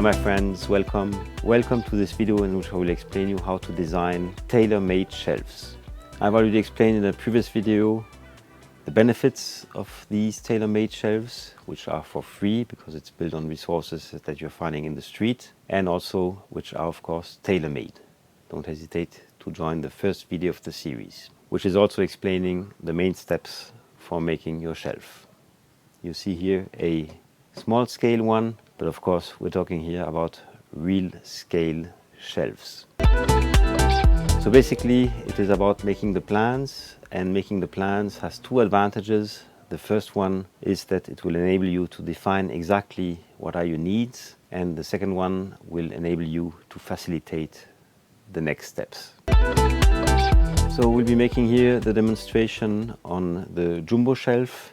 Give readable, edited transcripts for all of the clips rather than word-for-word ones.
Hello my friends, welcome. Welcome to this video in which I will explain you how to design tailor-made shelves. I've already explained in a previous video the benefits of these tailor-made shelves, which are for free because it's built on resources that you're finding in the street, and also which are of course tailor-made. Don't hesitate to join the first video of the series, which is also explaining the main steps for making your shelf. You see here a small scale one, but of course we're talking here about real scale shelves. So basically it is about making the plans, and making the plans has two advantages. The first one is that it will enable you to define exactly what are your needs, and the second one will enable you to facilitate the next steps. So we'll be making here the demonstration on the jumbo shelf.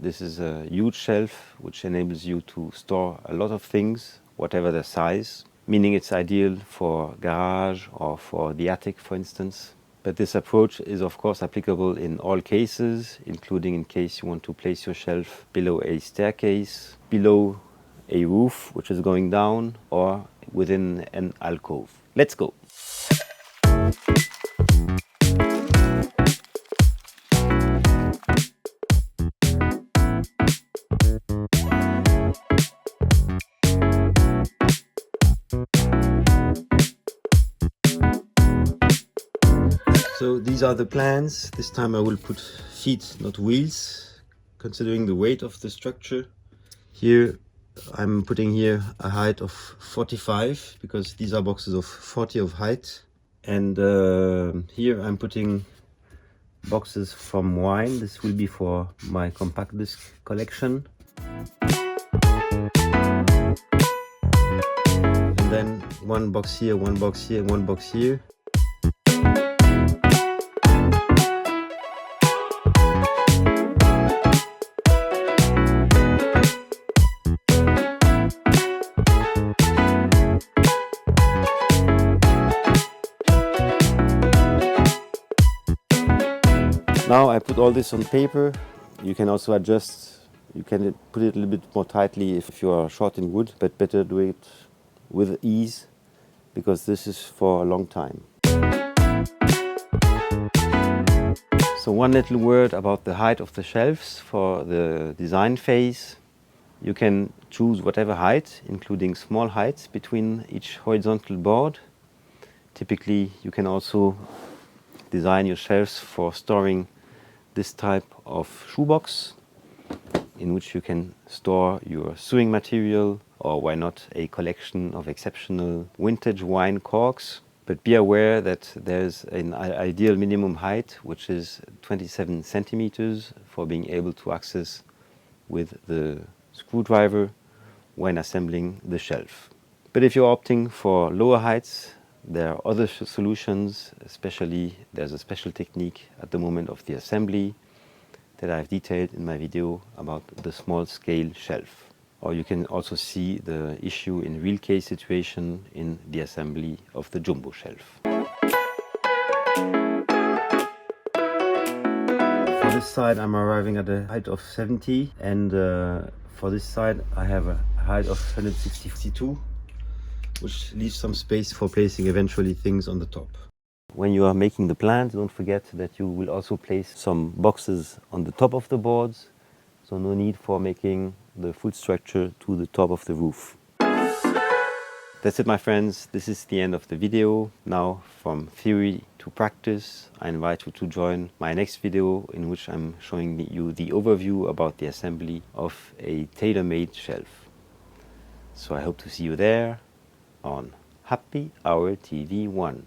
This is a huge shelf which enables you to store a lot of things, whatever the size, meaning it's ideal for garage or for the attic, for instance. But this approach is of course applicable in all cases, including in case you want to place your shelf below a staircase, below a roof which is going down, or within an alcove. Let's go! So these are the plans. This time I will put feet, not wheels, considering the weight of the structure. Here I'm putting here a height of 45 because these are boxes of 40 of height. And here I'm putting boxes from wine. This will be for my compact disc collection. And then one box here, one box here, one box here. Now I put all this on paper. You can also adjust, you can put it a little bit more tightly if you are short in wood, but better do it with ease because this is for a long time. So one little word about the height of the shelves for the design phase. You can choose whatever height, including small heights between each horizontal board. Typically you can also design your shelves for storing this type of shoebox in which you can store your sewing material, or why not a collection of exceptional vintage wine corks. But be aware that there's an ideal minimum height which is 27 centimeters for being able to access with the screwdriver when assembling the shelf. But if you're opting for lower heights, there are other solutions, especially there's a special technique at the moment of the assembly that I've detailed in my video about the small scale shelf. Or you can also see the issue in real case situation in the assembly of the jumbo shelf. For this side I'm arriving at a height of 70, and for this side I have a height of 162. Which leaves some space for placing eventually things on the top. When you are making the plans, don't forget that you will also place some boxes on the top of the boards, so no need for making the full structure to the top of the roof. That's it my friends, this is the end of the video. Now from theory to practice, I invite you to join my next video in which I'm showing you the overview about the assembly of a tailor-made shelf. So I hope to see you there on Happy Hour TV 1.